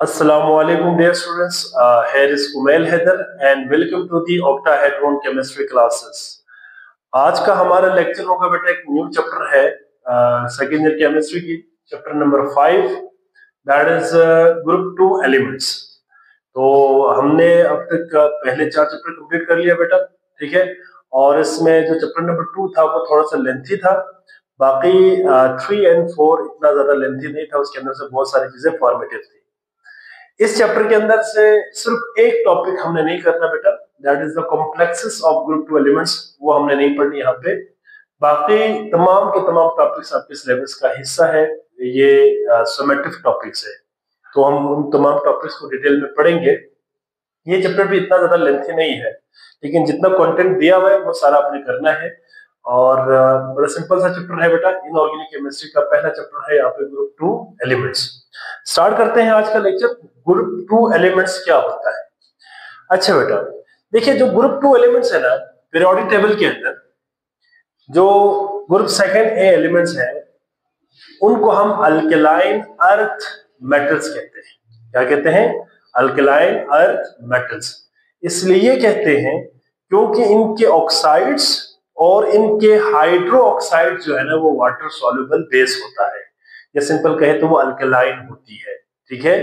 Assalamualaikum dear students, here is Kumail Haider and welcome to the octahedron chemistry classes। आज का हमारा lecture होगा बेटा एक न्यू चैप्टर है सेकेंड ईयर केमिस्ट्री की, chapter number 5 that is group 2 elements. तो हमने अब तक पहले 4 चैप्टर कंप्लीट कर लिया बेटा, ठीक है। और इसमें जो चैप्टर नंबर 2 था वो थोड़ा सा लेंथी था, बाकी 3 और 4 इतना ज्यादा लेंथी नहीं था, उसके अंदर से बहुत सारी चीजें फॉर्मेटिव थी। इस चैप्टर के अंदर से सिर्फ एक टॉपिक हमने नहीं करना बेटा, that is the complexes of group 2 elements, वो हमने नहीं पढ़नी यहाँ पे। बाकी तमाम के तमाम टॉपिक्स आपके सिलेबस का हिस्सा है, ये समेटिव टॉपिक्स है, तो हम उन तमाम टॉपिक्स को डिटेल में पढ़ेंगे। ये चैप्टर भी इतना ज्यादा लेंथी नहीं है, लेकिन जितना कंटेंट दिया हुआ है वो सारा आपने करना है। और बड़ा सिंपल सा चैप्टर है बेटा, इनऑर्गेनिक केमिस्ट्री का पहला चैप्टर है यहाँ पे ग्रुप 2 एलिमेंट्स। स्टार्ट करते हैं आज का लेक्चर। ग्रुप 2 एलिमेंट्स क्या होता है? अच्छा बेटा देखिए, जो ग्रुप 2 एलिमेंट्स है ना, पीरियोडिक टेबल के अंदर जो ग्रुप सेकंड ए एलिमेंट्स हैं उनको हम अल्केलाइन अर्थ मेटल्स कहते हैं। क्या कहते हैं? Alkaline earth metals. इसलिए कहते हैं क्योंकि इनके ऑक्साइड्स और इनके हाइड्रो ऑक्साइड जो है ना वो वाटर सॉल्युबल बेस होता है, या सिंपल कहे तो वो अल्केलाइन होती है, ठीक है।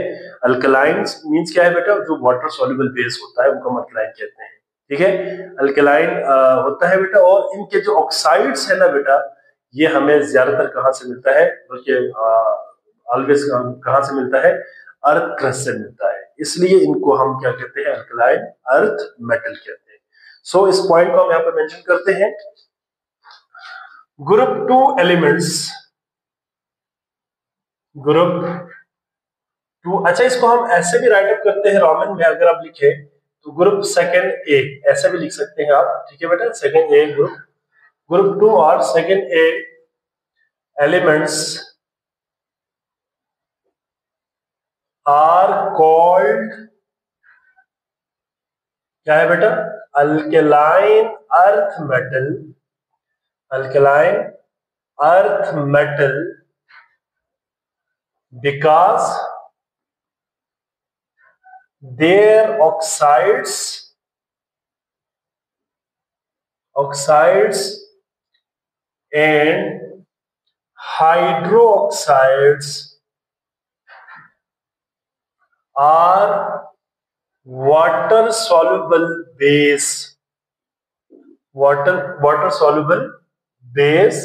अल्केलाइन मींस क्या है बेटा? जो वाटर सॉल्युबल बेस होता है उनको हम अल्केलाइन कहते हैं, ठीक है। अल्केलाइन होता है बेटा। और इनके जो ऑक्साइड्स है ना बेटा, ये हमें ज्यादातर कहाँ से मिलता है, बल्कि ऑलवेज कहाँ से मिलता है? अर्थ क्रस्ट से मिलता है। इसलिए इनको हम क्या कहते हैं? अल्कलाइन अर्थ मेटल कहते हैं। सो इस पॉइंट को हम यहाँ पर मेंशन करते हैं। ग्रुप 2 एलिमेंट्स, ग्रुप 2, अच्छा इसको हम ऐसे भी राइट अप करते हैं रोमन में, अगर आप लिखे तो ग्रुप सेकंड ए ऐसे भी लिख सकते हैं आप, ठीक है बेटा। सेकंड ए ग्रुप 2 और second A elements are called, क्या है बेटा? Alkaline earth metal, alkaline earth metal, because their oxides and hydroxides are water soluble base, water soluble base,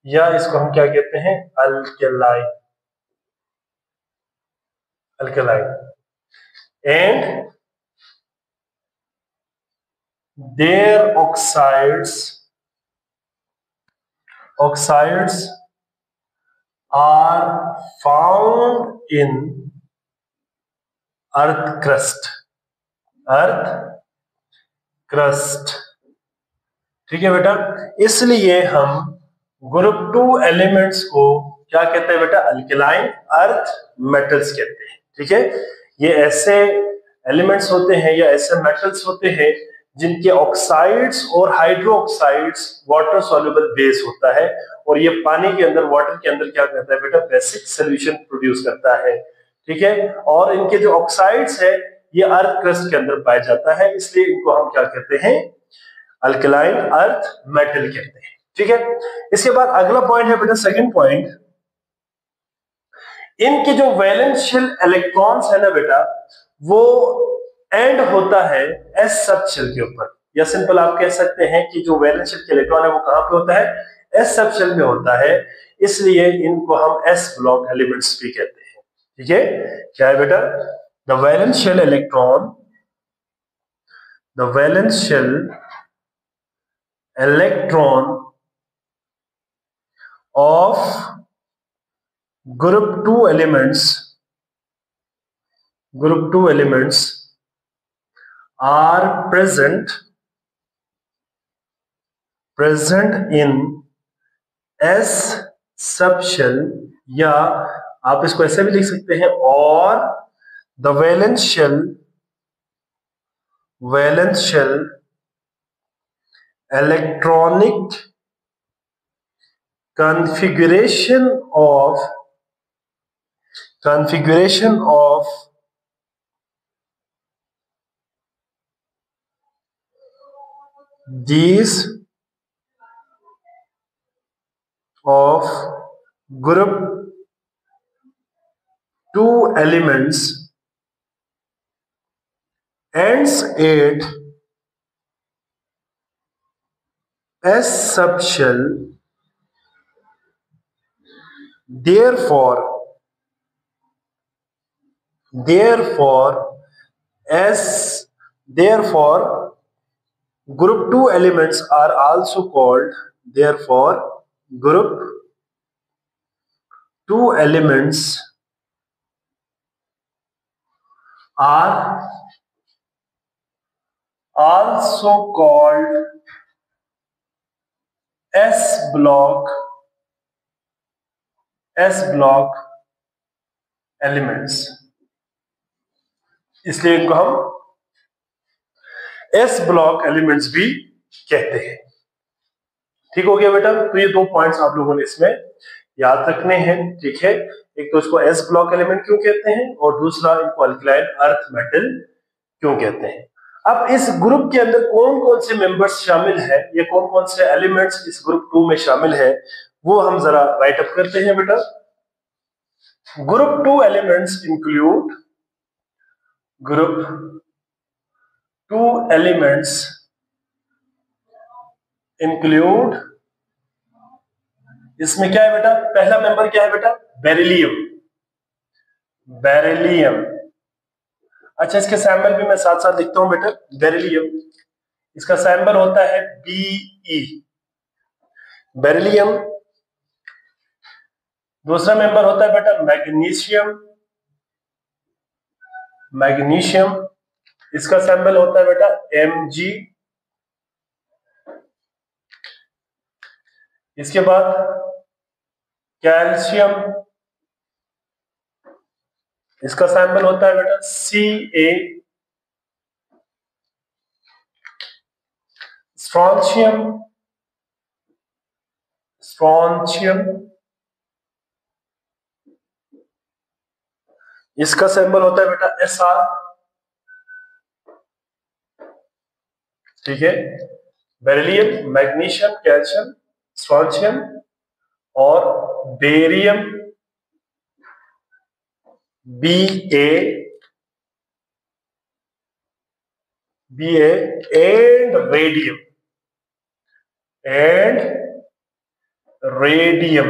या इसको हम क्या कहते हैं? Alkaline, alkaline. and their oxides are found in earth crust, ठीक है बेटा। इसलिए हम ग्रुप 2 एलिमेंट्स को क्या कहते हैं बेटा? अल्केलाइन अर्थ मेटल्स कहते हैं, ठीक है। ये ऐसे एलिमेंट्स होते हैं या ऐसे मेटल्स होते हैं जिनके ऑक्साइड्स और hydro oxides water soluble base होता है, और ये पानी के अंदर, वाटर के अंदर क्या करता है बेटा? बेसिक सॉल्यूशन प्रोड्यूस करता है, ठीक है। और इनके जो ऑक्साइड्स है ये अर्थ क्रस्ट के अंदर पाया जाता है, इसलिए इनको हम क्या कहते हैं? अल्केलाइन अर्थ मेटल कहते हैं, ठीक है। इसके बाद अगला पॉइंट है बेटा, सेकंड पॉइंट, इनके जो वैलेंशियल इलेक्ट्रॉन्स है ना बेटा, वो एंड होता है एस सब शेल के ऊपर, या सिंपल आप कह सकते हैं कि जो वैलेंशियल इलेक्ट्रॉन है वो कहां पे होता है? एस सब शेल में होता है। इसलिए इनको हम एस ब्लॉक एलिमेंट्स भी कहते हैं, ठीक है। क्या है बेटा? The वैलेंशियल electron, the वैलेंशियल electron of group 2 elements are present in S subshell, या आप इसको ऐसे भी लिख सकते हैं, और the valential electronic configuration of configuration of these of group 2 elements ends at S subshell, therefore group 2 elements are also called, therefore group 2 elements are also called S block elements, इसलिए इनको हम S ब्लॉक एलिमेंट्स भी कहते हैं। ठीक हो गया बेटा? तो ये 2 पॉइंट्स आप लोगों ने इसमें याद रखने हैं। ठीक है, एक तो इसको S ब्लॉक एलिमेंट क्यों कहते हैं और दूसरा इनको अल्कलाइन अर्थ मेटल क्यों कहते हैं। अब इस ग्रुप के अंदर कौन कौन से मेंबर्स शामिल है, ये कौन कौन से एलिमेंट्स इस ग्रुप 2 में शामिल है, वो हम जरा राइट अप करते हैं बेटा। Group 2 elements include, group 2 elements include, इसमें क्या है बेटा, पहला मेंबर क्या है बेटा, बेरिलियम। अच्छा, इसके सैंपल भी मैं साथ साथ लिखता हूं बेटा। बेरिलियम, इसका सैंपल होता है Be, बेरिलियम। दूसरा मेंबर होता है बेटा मैग्नीशियम, इसका सैंपल होता है बेटा Mg। इसके बाद कैल्शियम, इसका सैंपल होता है बेटा Ca। स्ट्रॉन्शियम, इसका सैंपल होता है बेटा Sr। ठीक है, बेरिलियम, मैग्नीशियम, कैल्शियम, स्ट्रॉन्शियम और बेरियम Ba एंड रेडियम।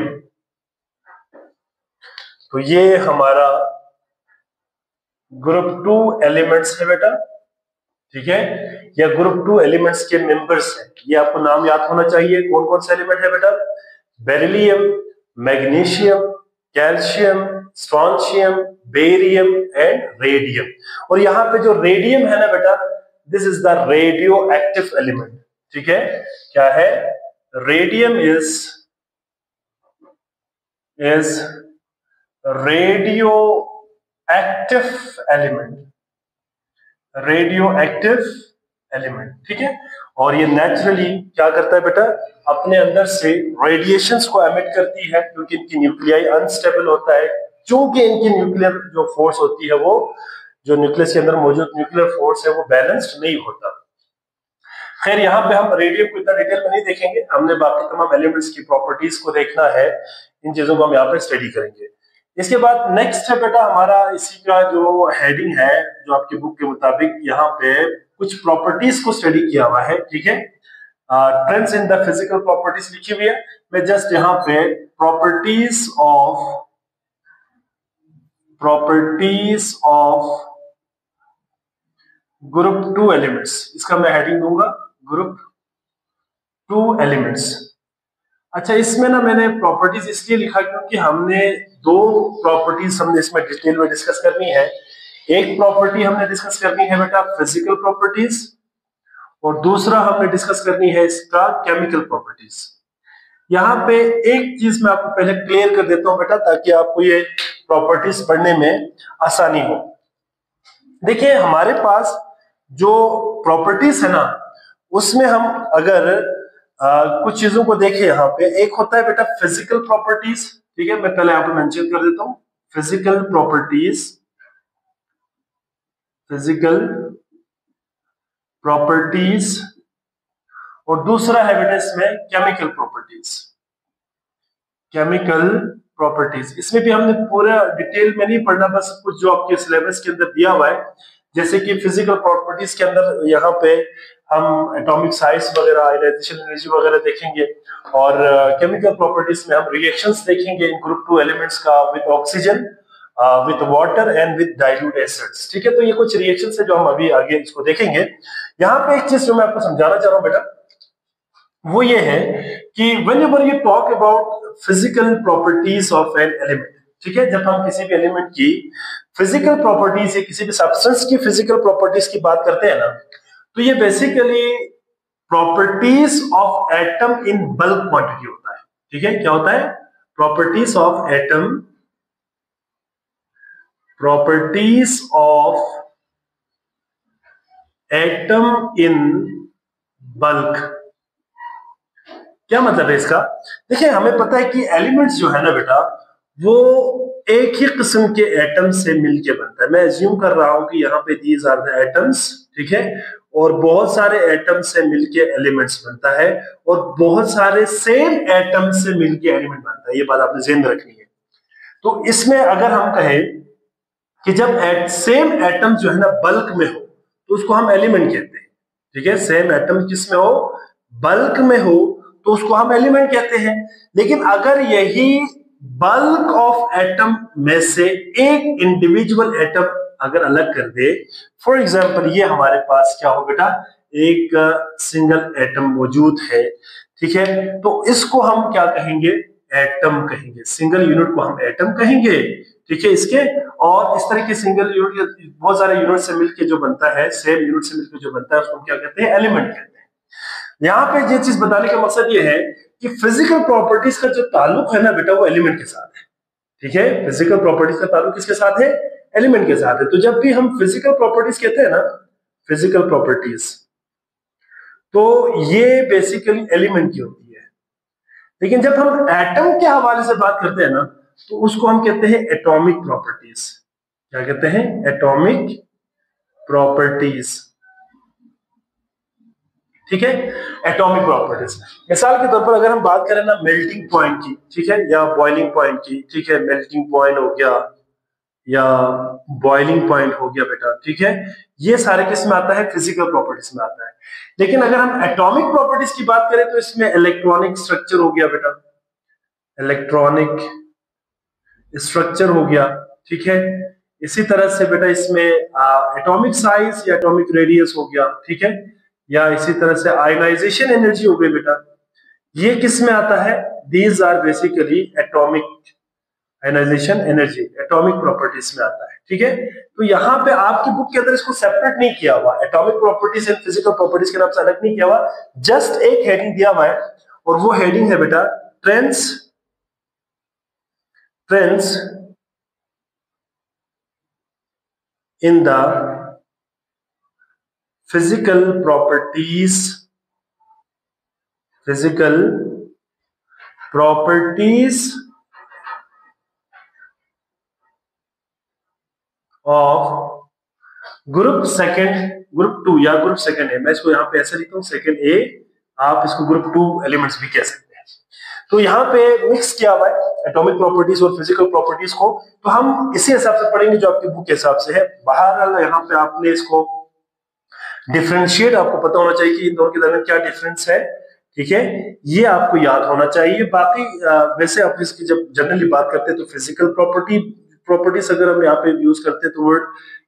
तो ये हमारा ग्रुप 2 एलिमेंट्स है बेटा। ठीक है, या ग्रुप 2 एलिमेंट्स के मेंबर्स हैं, ये आपको नाम याद होना चाहिए। कौन कौन से एलिमेंट है बेटा, beryllium, magnesium, calcium, strontium, barium and radium. और यहां पे जो रेडियम है ना बेटा, this is the radio active element. ठीक है, क्या है, radium is radio active element. ठीक है, और ये नेचुरली क्या करता है बेटा, अपने अंदर से रेडिएशंस को एमिट करती है, क्योंकि इनकी न्यूक्लियाई अनस्टेबल होता है। क्योंकि इनकी न्यूक्लियर जो फोर्स होती है, वो जो न्यूक्लियस के अंदर मौजूद न्यूक्लियर फोर्स है, वो बैलेंस्ड नहीं होता। खैर, यहाँ पे हम रेडियम को इतना डिटेल में नहीं देखेंगे, हमने बाकी तमाम एलिमेंट्स की प्रॉपर्टीज को देखना है, इन चीजों को हम यहाँ पे स्टडी करेंगे। इसके बाद नेक्स्ट है बेटा हमारा इसी का जो हेडिंग है, जो आपकी बुक के मुताबिक यहाँ पे कुछ प्रॉपर्टीज को स्टडी किया हुआ है। ठीक है, trends in the physical properties लिखी हुई है। मैं जस्ट यहाँ पे प्रॉपर्टीज ऑफ ग्रुप 2 एलिमेंट्स, इसका मैं हेडिंग दूंगा ग्रुप 2 एलिमेंट्स। अच्छा, इसमें ना मैंने प्रॉपर्टीज इसलिए लिखा क्योंकि हमने 2 प्रॉपर्टीज हमने इसमें डिटेल में डिस्कस करनी है। एक प्रॉपर्टी हमने डिस्कस करनी है बेटा फिजिकल प्रॉपर्टीज, और दूसरा हमने डिस्कस करनी है इसका केमिकल प्रॉपर्टीज। यहाँ पे एक चीज मैं आपको पहले क्लियर कर देता हूं बेटा, ताकि आपको ये प्रॉपर्टीज पढ़ने में आसानी हो। देखिए, हमारे पास जो प्रॉपर्टीज है ना, उसमें हम अगर कुछ चीजों को देखें, यहाँ पे एक होता है बेटा फिजिकल प्रॉपर्टीज। ठीक है, मैं पहले यहाँ पे मेंशन कर देता हूँ फिजिकल प्रॉपर्टीज और दूसरा है बेटा इसमें केमिकल प्रॉपर्टीज। इसमें भी हमने पूरा डिटेल में नहीं पढ़ना, बस कुछ जो आपके सिलेबस के अंदर दिया हुआ है, जैसे कि फिजिकल प्रॉपर्टीज के अंदर यहाँ पे हम एटॉमिक साइज वगैरह, आयोनाइजेशन एनर्जी वगैरह देखेंगे, और केमिकल प्रॉपर्टीज में हम रिएक्शंस देखेंगे इन ग्रुप 2 एलिमेंट्स का with oxygen, with water and with dilute acids. ठीक है, तो ये कुछ रिएक्शंस है जो हम अभी आगे इसको देखेंगे। यहाँ पे एक चीज जो मैं आपको समझाना चाह रहा हूँ बेटा, वो ये है कि whenever you talk about physical properties of an element, ठीक है, जब हम किसी भी एलिमेंट की फिजिकल प्रॉपर्टीज या किसी भी सब्सटेंस की फिजिकल प्रॉपर्टीज की बात करते हैं ना, तो ये basically properties of atom in bulk quantity होता है। ठीक है, क्या होता है? Properties of atom in bulk. क्या मतलब है इसका? देखिए, हमें पता है कि एलिमेंट्स जो है ना बेटा, वो एक ही किस्म के एटम से मिलके बनता है। मैं एज्यूम कर रहा हूं कि यहाँ पे दीज आर द एटम्स, ठीक है, और बहुत सारे एटम से मिलके एलिमेंट्स बनता है, और बहुत सारे सेम एटम से मिलके एलिमेंट बनता है। ये बात आपने ध्यान रखनी है। तो इसमें अगर हम कहें कि जब सेम एटम जो है ना बल्क में हो, तो उसको हम एलिमेंट कहते हैं। ठीक है, सेम एटम किसमें हो? बल्क में हो, तो उसको हम एलिमेंट कहते हैं। लेकिन अगर यही बल्क ऑफ एटम में से एक इंडिविजुअल एटम अगर अलग कर दे, फॉर एग्जांपल ये हमारे पास क्या हो बेटा, एक सिंगल एटम मौजूद है, ठीक है, तो इसको हम क्या कहेंगे? एटम कहेंगे। सिंगल यूनिट को हम एटम कहेंगे, ठीक है, इसके। और इस तरह के सिंगल यूनिट बहुत सारे यूनिट से मिलकर जो बनता है, सेम यूनिट से मिलकर जो बनता है, उसको क्या कहते हैं? एलिमेंट कहते हैं। यहाँ पे ये चीज बताने का मकसद ये है कि फिजिकल प्रॉपर्टीज का जो ताल्लुक है ना बेटा, वो एलिमेंट के साथ है। ठीक है, फिजिकल प्रॉपर्टीज का ताल्लुक किसके साथ है? एलिमेंट के साथ है। तो जब भी हम फिजिकल प्रॉपर्टीज कहते हैं ना, फिजिकल प्रॉपर्टीज, तो ये बेसिकली एलिमेंट की होती है। लेकिन जब हम एटम के हवाले से बात करते हैं ना, तो उसको हम कहते हैं एटॉमिक प्रॉपर्टीज। क्या कहते हैं? Atomic properties. ठीक है, एटॉमिक प्रॉपर्टीज। मिसाल के तौर पर अगर हम बात करें ना मेल्टिंग पॉइंट की, ठीक है, या बॉइलिंग पॉइंट की, ठीक है, मेल्टिंग पॉइंट हो गया या बॉइलिंग पॉइंट हो गया बेटा, ठीक है, ये सारे किस में आता है? फिजिकल प्रॉपर्टीज में आता है। लेकिन अगर हम एटॉमिक प्रॉपर्टीज की बात करें, तो इसमें इलेक्ट्रॉनिक स्ट्रक्चर हो गया बेटा, इलेक्ट्रॉनिक स्ट्रक्चर हो गया, ठीक है, इसी तरह से बेटा इसमें एटॉमिक साइज या एटॉमिक रेडियस हो गया, ठीक है, या इसी तरह से आयोनाइजेशन एनर्जी हो गई बेटा। ये किस में आता है? These are basically atomic ionisation energy, atomic properties में आता है। ठीक है, तो यहाँ पे आपकी बुक के अंदर इसको सेपरेट नहीं किया हुआ, atomic properties and physical properties के नाम से अलग नहीं किया हुआ, जस्ट एक हेडिंग दिया हुआ है, और वो हेडिंग है बेटा trends in the physical properties of group second, group 2 या ग्रुप सेकंड है, मैं इसको यहाँ पे ऐसे लिखता हूँ, सेकंड ए, आप इसको ग्रुप 2 एलिमेंट्स भी कह सकते हैं। तो यहाँ पे मिक्स किया हुआ है एटॉमिक प्रॉपर्टीज और फिजिकल प्रॉपर्टीज को, तो हम इसी हिसाब से पढ़ेंगे जो आपकी बुक के हिसाब से है। बहरहाल यहाँ पे आपने इसको डिफरेंशिएट, आपको पता होना चाहिए कि इन दोनों के दरमियान क्या डिफरेंस है, ठीक है, ये आपको याद होना चाहिए। बाकी वैसे आप इसकी जब जनरली बात करते हैं तो फिजिकल प्रॉपर्टीज अगर हम यहाँ पे यूज करते हैं तो वर्ड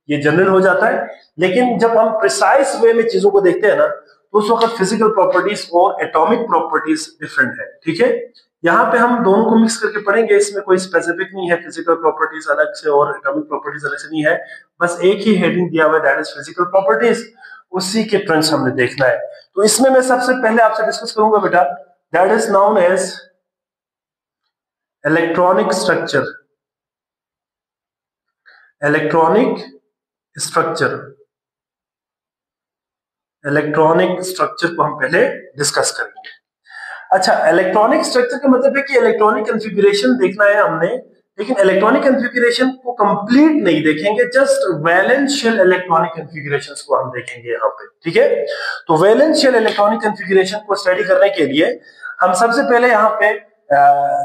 ये जनरल हो जाता है, लेकिन जब हम प्रिसाइज वे में चीजों को देखते हैं ना, तो उस वक्त फिजिकल प्रॉपर्टीज और एटॉमिक प्रॉपर्टीज डिफरेंट है। ठीक है, यहाँ पे हम दोनों को मिक्स करके पढ़ेंगे, इसमें कोई स्पेसिफिक नहीं है, फिजिकल प्रॉपर्टीज अलग से और एटॉमिक प्रॉपर्टीज अलग से नहीं है, बस एक ही हेडिंग दिया हुआ है, दैट इज फिजिकल प्रॉपर्टीज, उसी के ट्रेंड्स हमने देखना है। तो इसमें मैं सबसे पहले आपसे डिस्कस करूंगा बेटा, that is known as electronic structure. Electronic structure को हम पहले डिस्कस करेंगे। अच्छा, इलेक्ट्रॉनिक स्ट्रक्चर का मतलब है कि इलेक्ट्रॉनिक कॉन्फ़िगरेशन देखना है हमने, लेकिन इलेक्ट्रॉनिक कॉन्फ़िगरेशन को कंप्लीट नहीं देखेंगे, just valence shell electronic configurations को हम देखेंगे यहाँ पे, ठीक है। तो वैलेंस शेल इलेक्ट्रॉनिक कॉन्फ़िगरेशन को स्टडी करने के लिए हम सबसे पहले यहाँ पे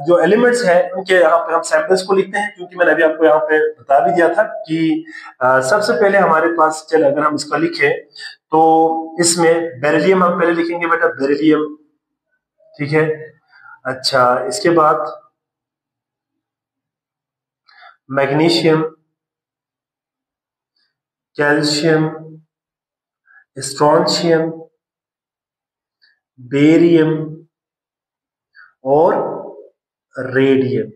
जो एलिमेंट्स है उनके यहाँ पे हम सैंपल्स को लिखते हैं, क्योंकि मैंने अभी आपको यहाँ पे बता भी दिया था कि सबसे पहले हमारे पास, चल अगर हम इसका लिखें तो इसमें बेरिलियम हम पहले लिखेंगे बेटा, बेरिलियम, ठीक है। अच्छा, इसके बाद मैग्नीशियम, कैल्शियम, स्ट्रोंशियम, बेरियम और radium.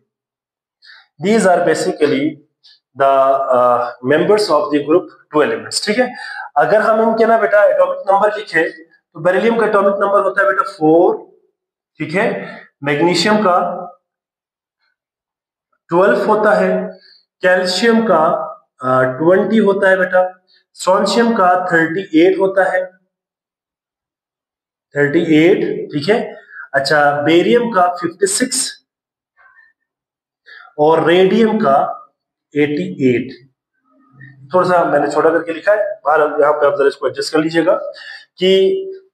These are basically the members of the group 2 elements, ठीक है। अगर हम इनके ना बेटा एटॉमिक नंबर लिखे तो बेरिलियम का एटॉमिक नंबर होता है बेटा 4, ठीक है। मैग्नीशियम का 12 होता है, कैल्शियम का 20 होता है बेटा, स्ट्रोंशियम का 38 होता है, 38, ठीक है। अच्छा, बेरियम का 56 और रेडियम का 88। थोड़ा सा मैंने छोटा करके लिखा है, यहाँ पे आप जरा इसको एडजस्ट कर लीजिएगा कि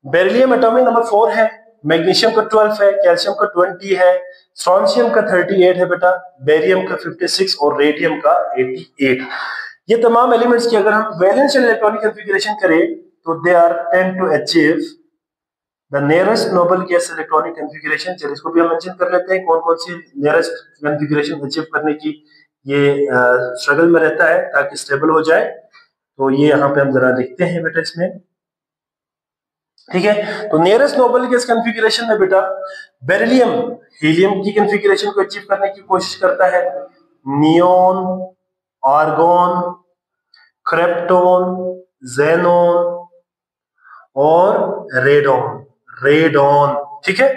बेरिलियम एटॉमिक नंबर 4 है, मैग्नीशियम का 12 है, कैल्शियम का 20 है, स्ट्रोंशियम का 38 है बेटा, बेरियम का 56 और रेडियम का 88। ये तमाम एलिमेंट्स की अगर हम वैलेंस इलेक्ट्रॉनिक कॉन्फ़िगरेशन करें तो they are tend to achieve the nearest noble gas electronic configuration. चलिए इसको भी हम मेंशन कर लेते हैं, कौन कौन सी नियरेस्ट कॉन्फ़िगरेशन अचीव करने की ये स्ट्रगल में रहता है ताकि स्टेबल हो जाए। तो ये यहाँ पे हम जरा देखते हैं बेटा इसमें, ठीक है। तो नियरेस्ट नोबल गैस कॉन्फ़िगरेशन में बेटा बेरिलियम हीलियम की कॉन्फ़िगरेशन को अचीव करने की कोशिश करता है, नियोन, आर्गोन, क्रिप्टोन, जेनोन और रेडॉन, ठीक है।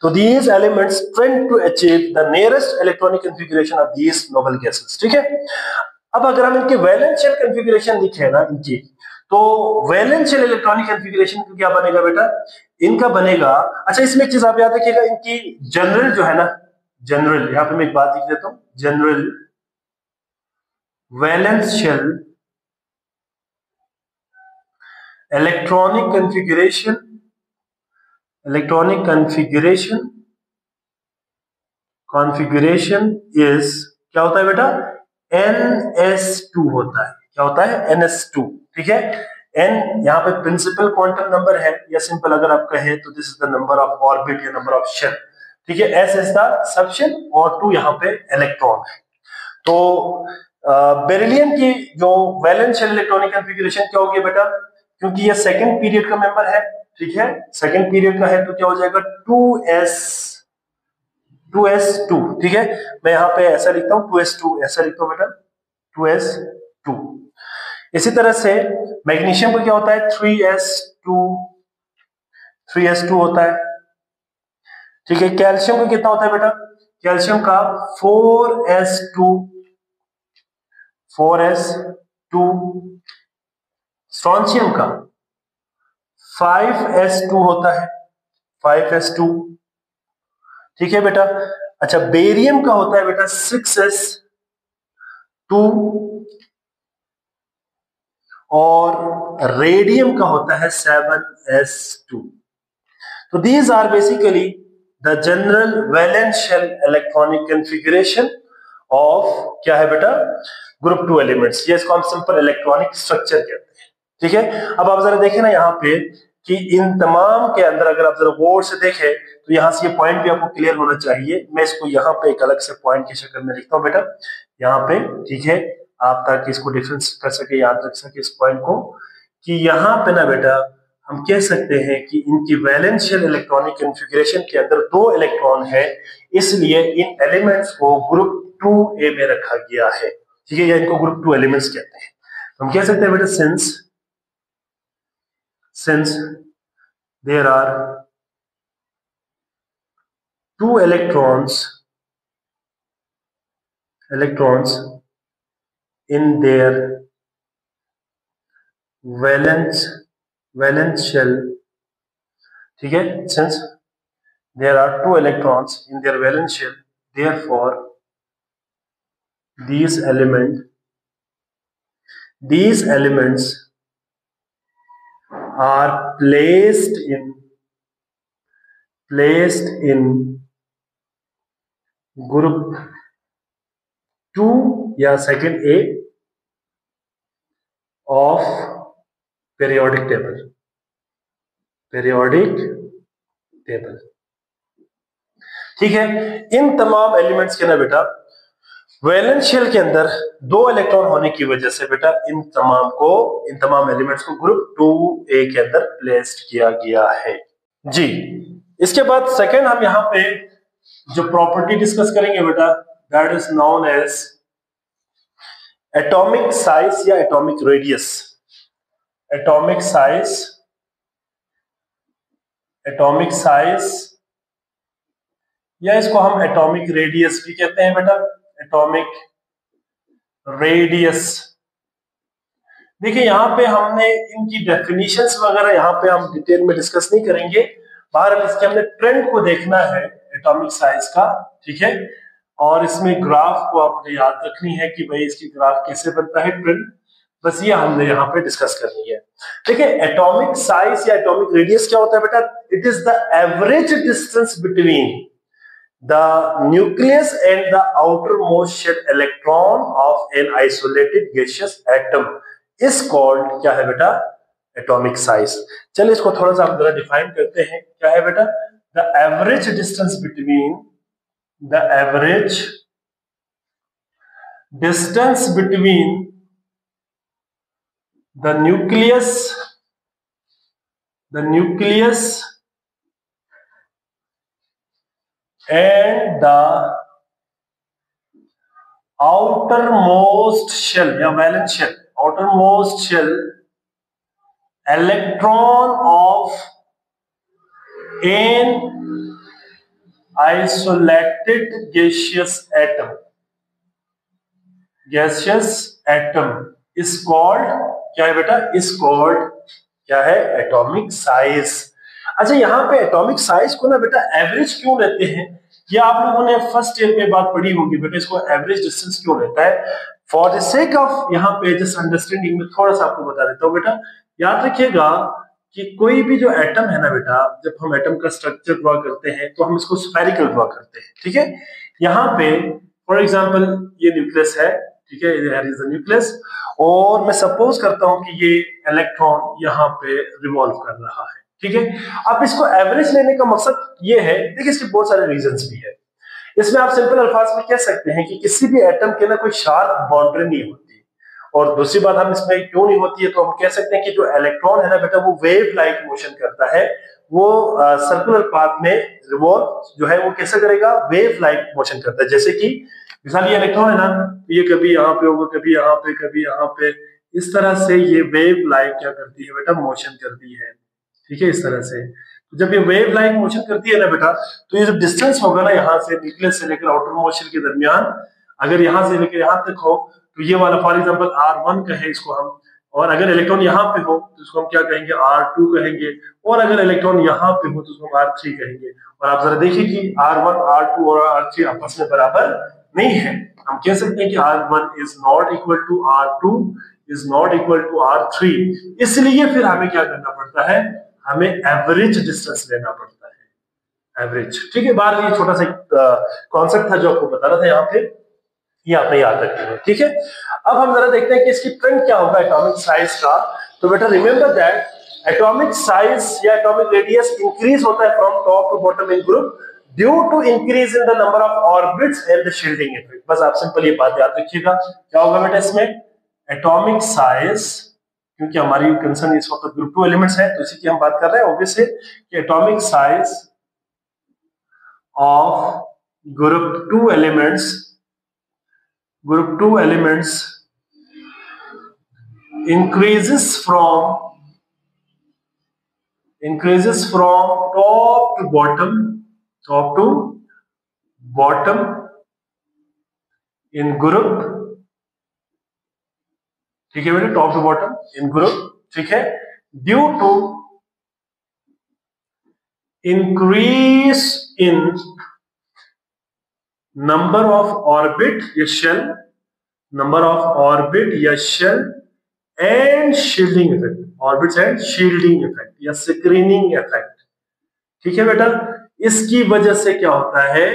तो these elements tend to achieve the nearest electronic configuration of these noble gases, ठीक है। अब अगर हम इनके वैलेंस शेल कॉन्फ़िगरेशन लिखे ना इनकी, तो वैलेंस शेल इलेक्ट्रॉनिक कॉन्फ़िगरेशन का क्या बनेगा बेटा, इनका बनेगा, अच्छा इसमें एक चीज आप याद रखिएगा, इनकी जनरल जो है ना, जनरल, यहां पे मैं एक बात लिख देता हूं, general valence shell electronic configuration is क्या होता है बेटा, ns2 होता है। क्या होता है, ns2, ठीक है। n यहाँ पे प्रिंसिपल क्वांटम नंबर है, या सिंपल अगर आप कहें तो this is the number of orbit या नंबर ऑफ शेल, ठीक है। s इज द सबशेल और 2 यहाँ पे इलेक्ट्रॉन है। तो बेरिलियम की जो वैलेंस शेल इलेक्ट्रॉनिक कॉन्फ़िगरेशन क्या होगी बेटा, क्योंकि ये सेकंड पीरियड का मेंबर है, ठीक है, सेकंड पीरियड का है, तो क्या हो जाएगा 2s2, ठीक है। मैं यहाँ पे ऐसा लिखता हूँ 2s2, ऐसा लिखता हूँ बेटा 2s2। इसी तरह से मैग्नीशियम का क्या होता है 3s2 होता है, ठीक है। कैल्शियम का कितना होता है बेटा, कैल्शियम का 4s2, स्ट्रोंशियम का 5s2 होता है, 5s2, ठीक है बेटा। अच्छा, बेरियम का होता है बेटा 6s2 और रेडियम का होता है 7s2। तो these are basically the general valence shell electronic configuration of क्या है बेटा, ग्रुप 2 एलिमेंट्स। ये इसको हम सिंपल इलेक्ट्रॉनिक स्ट्रक्चर कहते हैं, ठीक है। अब आप जरा देखें ना यहाँ पे कि इन तमाम के अंदर अगर आप जरा गौर से देखें तो यहाँ से ये पॉइंट भी आपको क्लियर होना चाहिए। मैं इसको यहाँ पे एक अलग से पॉइंट की शक्ल में लिखता हूँ बेटा यहाँ पे, ठीक है, आप ताकि इसको डिफरेंस कर सके, याद रख सके इस पॉइंट को, कि यहाँ पे ना बेटा हम कह सकते हैं कि इनकी वैलेंस शेल इलेक्ट्रॉनिक कॉन्फ़िगरेशन के अंदर 2 इलेक्ट्रॉन है, इसलिए इन एलिमेंट्स को ग्रुप 2a में रखा गया है, ठीक है, या इनको ग्रुप 2 एलिमेंट्स कहते हैं। तो हम कह सकते हैं बेटा since there are 2 electrons in their valence shell, ठीक है, since there are 2 electrons in their valence shell, therefore these elements are placed in group 2 या second A of periodic table। ठीक है, इन तमाम एलिमेंट्स के ना बेटा वैलेंस शेल के अंदर 2 इलेक्ट्रॉन होने की वजह से बेटा इन तमाम एलिमेंट्स को ग्रुप 2A के अंदर प्लेस्ड किया गया है जी। इसके बाद सेकंड हम यहाँ पे जो प्रॉपर्टी डिस्कस करेंगे बेटा, that is known as atomic size या एटॉमिक रेडियस। एटॉमिक साइज या इसको हम एटॉमिक रेडियस भी कहते हैं बेटा, एटॉमिक रेडियस। देखिए यहाँ पे हमने इनकी डेफिनेशंस वगैरह यहाँ पे हम डिटेल में डिस्कस नहीं करेंगे, बाहर इसके हमने ट्रेंड को देखना है एटॉमिक साइज का, ठीक है। और इसमें ग्राफ को आपने याद रखनी है कि भाई इसकी ग्राफ कैसे बनता है, ट्रेंड, बस ये हमने यहाँ पे डिस्कस करनी है। देखिए एटॉमिक साइज या एटॉमिक रेडियस क्या होता है बेटा, it is the average distance between the nucleus and the outermost shell electron of an isolated gaseous atom is called क्या है बेटा, atomic size। चलिए इसको थोड़ा सा हम जरा डिफाइन करते हैं, क्या है बेटा, the average distance between the nucleus and the outermost shell या valence shell, outermost shell electron of an isolated gaseous atom is called क्या है बेटा, is called क्या है, एटॉमिक साइज। अच्छा यहाँ पे एटॉमिक साइज को ना बेटा एवरेज क्यों लेते हैं, ये आप लोगों ने फर्स्ट ईयर में बात पढ़ी होगी बेटा, इसको एवरेज डिस्टेंस क्यों लेता है। फॉर द सेक ऑफ यहाँ पे जस्ट अंडरस्टैंडिंग में थोड़ा सा आपको बता देता हूँ बेटा, याद रखिएगा कि कोई भी जो एटम है ना बेटा, जब हम एटम का स्ट्रक्चर ड्रॉ करते हैं तो हम इसको स्फेरिकल ड्रॉ करते हैं, ठीक है। यहाँ पे फॉर एग्जाम्पल ये न्यूक्लियस है, ठीक है, हियर इज द न्यूक्लियस, और मैं सपोज करता हूं कि ये इलेक्ट्रॉन यहाँ पे रिवॉल्व कर रहा है, ठीक है। अब इसको एवरेज लेने का मकसद ये है, देखिए इसके बहुत सारे रीजंस भी है। इसमें आप सिंपल अल्फाज में कह सकते हैं कि किसी भी एटम के ना कोई शार्प बाउंड्री नहीं होती, और दूसरी बात हम इसमें क्यों नहीं होती है, तो हम कह सकते हैं कि जो इलेक्ट्रॉन है ना बेटा वो वेव लाइक मोशन करता है, वो सर्कुलर पाथ में रिवॉल्व जो है वो कैसे करेगा, वेव लाइक मोशन करता है। जैसे कि मिसाल ये इलेक्ट्रॉन है ना, ये कभी यहाँ पे होगा, कभी यहाँ पे, कभी यहाँ पे, इस तरह से ये वेव लाइक क्या करती है बेटा, मोशन करती है, ठीक है, इस तरह से। तो जब ये वेव लाइक मोशन करती है ना बेटा, तो ये जो डिस्टेंस होगा ना यहाँ से न्यूक्लियस से लेकर आउटर मोशन के दरमियान, अगर यहाँ से लेकर यहाँ तक हो तो ये वाला फॉर एग्जांपल R1 कहे इसको हम, और अगर इलेक्ट्रॉन यहाँ पे हो तो इसको हम क्या कहेंगे, R2 कहेंगे, और अगर इलेक्ट्रॉन यहाँ पे हो तो उसको हम R3 कहेंगे। और आप जरा देखिए कि R1, R2 और R3 आपस में बराबर नहीं है, हम कह सकते हैं कि R1 is not equal to R2 is not equal to R3, इसलिए फिर हमें क्या करना पड़ता है, हमें एवरेज डिस्टेंस लेना पड़ता है, एवरेज, ठीक है। बाहर ये छोटा सा कॉन्सेप्ट था जो आपको बताना था यहाँ पे, ये आपने याद रखना है, ठीक है। अब हम जरा देखते हैं कि इसकी ट्रेंड क्या होगा एटॉमिक साइज का। तो बेटा रिमेंबर दैट एटॉमिक साइज या एटॉमिक रेडियस इंक्रीज होता है from top to bottom in group due to increase in the number of orbits and the shielding effect. बस आप सिंपल ये बात याद रखिएगा, क्या होगा बेटा इसमें, एटॉमिक साइज, क्योंकि हमारी कंसर्न इस वक्त ग्रुप 2 एलिमेंट्स है तो इसी की हम बात कर रहे हैं ऑब्वियसली, कि atomic size of group 2 elements increases from top to bottom in group, ठीक है बेटा, top to bottom in group, ठीक है, due to increase in number of orbit, ये शेल नंबर ऑफ ऑर्बिट या shell and shielding effect, orbits and shielding effect या screening effect. ठीक है बेटा, इसकी वजह से क्या होता है,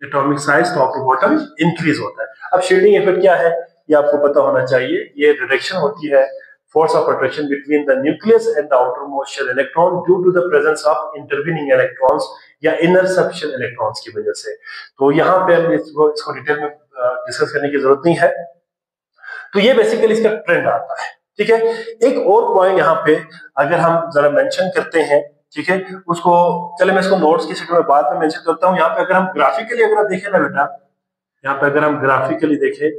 atomic size top to bottom increase होता है। अब शील्डिंग इफेक्ट क्या है, ये आपको पता होना चाहिए। ये रिडक्शन होती है force of attraction between the nucleus and the outer most shell electron due to the presence of intervening electrons या इंटरसेप्शन इलेक्ट्रॉन्स की वजह से। तो यहाँ पे हम इसको डिटेल में डिस्कस करने की जरूरत नहीं है। तो ये बेसिकली इसका ट्रेंड आता है। ठीक है, एक और पॉइंट यहाँ पे अगर हम जरा मेंशन करते हैं, ठीक है, उसको चले मैं इसको नोट्स की शक्ल में बाद में मेंशन करता हूँ। यहाँ पे अगर हम ग्राफिकली अगर देखें ना बेटा, यहाँ पे अगर हम ग्राफिकली देखें,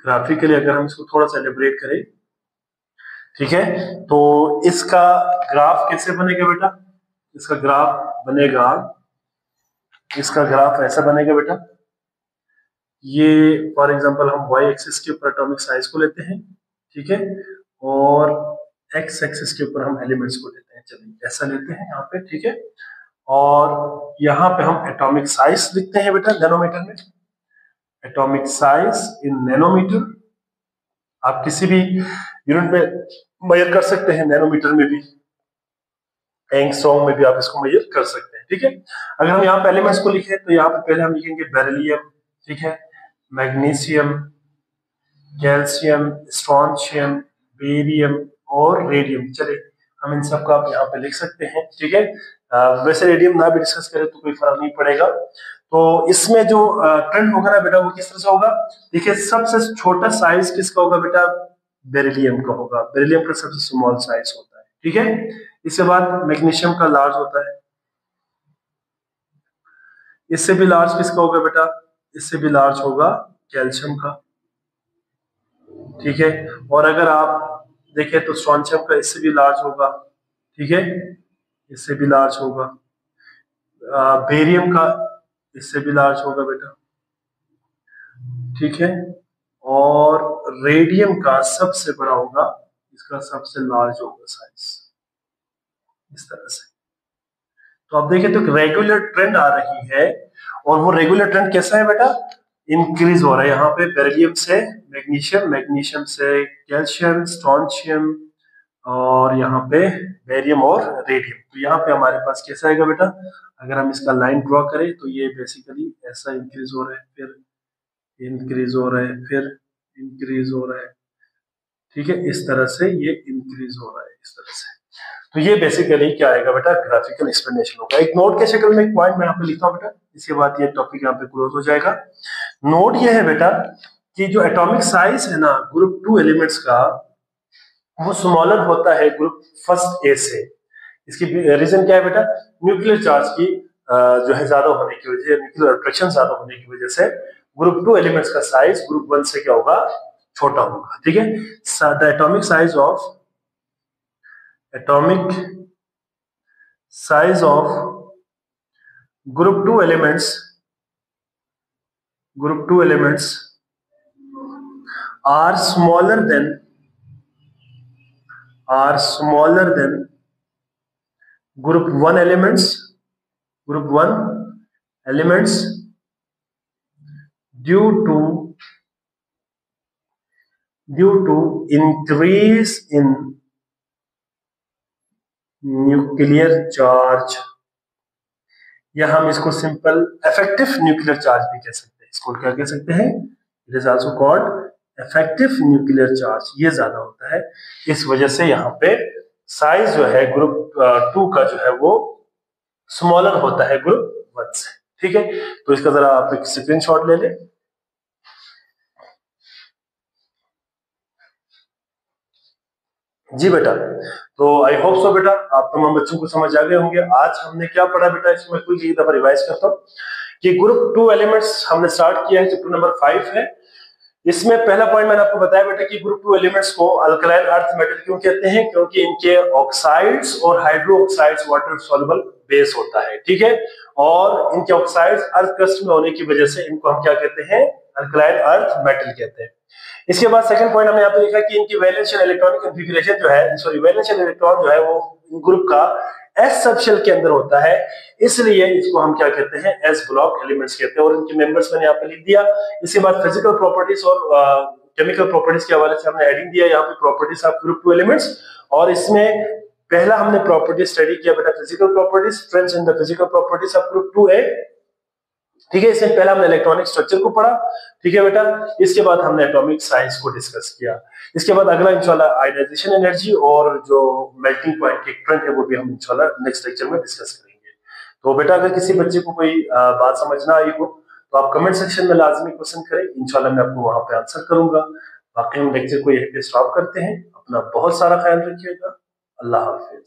ग्राफिकली अगर हम इसको थोड़ा सा एलिब्रेट करें, ठीक है, तो इसका ग्राफ कैसे बनेगा बेटा, इसका ग्राफ बनेगा, इसका ग्राफ ऐसा बनेगा बेटा। ये फॉर एग्जांपल हम वाई एक्सिस के ऊपर एटॉमिक साइज को लेते हैं, ठीक है, और एक्स एक्सिस के ऊपर हम एलिमेंट्स को लेते हैं। चलिए ऐसा लेते हैं यहाँ पे, ठीक है, और यहाँ पे हम एटॉमिक साइज लिखते हैं बेटा नैनोमीटर में, एटॉमिक साइज इन नैनोमीटर। आप किसी भी यूनिट में मेजर कर सकते हैं, नैनोमीटर में भी, एंगस्ट्रॉम में भी आप इसको मेजर कर सकते हैं। ठीक है, अगर हम यहाँ पे एलिमेंट्स को लिखें तो यहाँ पे पहले हम लिखेंगे बेरिलियम, ठीक है, मैग्नीशियम, कैल्शियम, स्ट्रोंशियम, बेरियम और रेडियम। चलिए हम इन सब का आप यहाँ पे लिख सकते हैं। ठीक है, वैसे रेडियम ना भी डिस्कस करें तो कोई फर्क नहीं पड़ेगा। तो इसमें जो ट्रेंड होगा ना बेटा, वो किस तरह से होगा, देखिए सबसे छोटा साइज किसका होगा बेटा, बेरिलियम का होगा। बेरिलियम का सबसे स्मॉल साइज होता है। ठीक है, इसके बाद मैग्नीशियम का लार्ज होता है, इससे भी लार्ज किसका होगा बेटा, इससे भी लार्ज होगा कैल्शियम का। ठीक है, और अगर आप देखें तो स्ट्रोंशियम का इससे भी लार्ज होगा, ठीक है, इससे भी लार्ज होगा। बेरियम का इससे भी लार्ज होगा बेटा, ठीक है, और रेडियम का सबसे बड़ा होगा, इसका सबसे लार्ज होगा साइज, इस तरह से। तो आप देखें तो रेगुलर ट्रेंड आ रही है, और वो रेगुलर ट्रेंड कैसा है बेटा, इंक्रीज हो रहा है। यहाँ पे बेरिलियम से मैग्नीशियम, मैग्नीशियम से कैल्शियम, स्ट्रोंशियम, और यहाँ पे बेरियम और रेडियम। तो यहाँ पे हमारे पास कैसा आएगा बेटा, अगर हम इसका लाइन ड्रॉ करें तो ये बेसिकली ऐसा इंक्रीज हो रहा है, फिर इंक्रीज हो रहा है, फिर इंक्रीज हो रहा है। ठीक है, इस तरह से ये इंक्रीज हो रहा है, इस तरह से। तो ये बेसिकली क्या आएगा बेटा, ग्राफिकल एक्सप्लेनेशन होगा। एक नोट के शक्ल में एक पॉइंट मैं यहाँ पे लिखता हूँ बेटा, इसके बाद ये टॉपिक यहाँ पे क्लोज हो जाएगा। नोट ये है बेटा कि जो एटॉमिक साइज है ना ग्रुप 2 एलिमेंट्स का, वो स्मॉलर होता है ग्रुप फर्स्ट ए से। इसकी रीजन क्या है बेटा, न्यूक्लियर चार्ज की जो है ज्यादा होने की वजह, न्यूक्लियर अट्रैक्शन ज्यादा होने की वजह से ग्रुप 2 एलिमेंट्स का साइज ग्रुप 1 से क्या होगा, छोटा होगा। ठीक है, the atomic size of, atomic size of group 2 elements, group 2 elements are smaller than, are smaller than group 1 elements, group 1 elements due to increase in nuclear charge, या हम इसको सिंपल इफेक्टिव न्यूक्लियर चार्ज भी कह सकते हैं। इसको क्या कह सकते हैं, it is also called effective nuclear charge. ये ज्यादा होता है, इस वजह से यहाँ पे साइज जो है ग्रुप 2 का जो है वो स्मॉलर होता है ग्रुप 1 से। ठीक है, तो इसका जरा आप एक स्क्रीनशॉट ले लें। जी बेटा, तो आई होप सो बेटा आप तमाम बच्चों को समझ आ गए होंगे। आज हमने क्या पढ़ा बेटा, इसमें कुछ एक दफा रिवाइज करता हूँ कि ग्रुप 2 एलिमेंट्स हमने स्टार्ट किया है, चैप्टर नंबर 5 है। इसमें पहला पॉइंट मैंने आपको बताया बेटा कि ग्रुप 2 एलिमेंट्स को अल्कलाइन अर्थ मेटल क्यों कहते हैं, क्योंकि इनके ऑक्साइड्स और hydro oxides water soluble base होता है। ठीक है, और इनके ऑक्साइड्स अर्थ क्रस्ट में होने की वजह से इनको हम क्या कहते हैं, अल्कलाइन अर्थ मेटल कहते हैं। इसके बाद सेकंड पॉइंट हमने यहाँ पे लिखा कि इनकी वैलेंस इलेक्ट्रॉनिक कॉन्फ़िगरेशन जो है, सॉरी वैलेंस इलेक्ट्रॉन जो है वो ग्रुप का एस सब शेल के अंदर होता है, इसलिए इसको हम क्या कहते हैं, एस ब्लॉक एलिमेंट्स कहते हैं। और इनके मेंबर्स मैंने यहाँ पे लिख दिया। इसके बाद फिजिकल प्रॉपर्टीज और केमिकल प्रॉपर्टीज के हवाले से हमने हेडिंग दिया यहाँ पे, प्रॉपर्टीज ऑफ ग्रुप 2 एलिमेंट्स। और इसमें पहला हमने प्रॉपर्टी स्टडी किया बेटा, physical properties, friends in the physical properties of group 2A। ठीक है, इससे पहले हमने इलेक्ट्रॉनिक स्ट्रक्चर को पढ़ा। ठीक है बेटा, इसके बाद हमने एटॉमिक साइंस को डिस्कस किया। इसके बाद अगला इंशाल्लाह आयोनाइजेशन एनर्जी और जो मेल्टिंग पॉइंट के करंट है वो भी हम इंशाल्लाह नेक्स्ट लेक्चर में डिस्कस करेंगे। तो बेटा अगर किसी बच्चे को कोई बात समझ ना आई हो तो आप कमेंट सेक्शन में लाजमी क्वेश्चन करें, इंशाल्लाह मैं आपको वहां पे आंसर करूंगा। बाकी हम लेक्चर को यहीं पे स्टॉप करते हैं। अपना बहुत सारा ख्याल रखिएगा। अल्लाह हाफिज।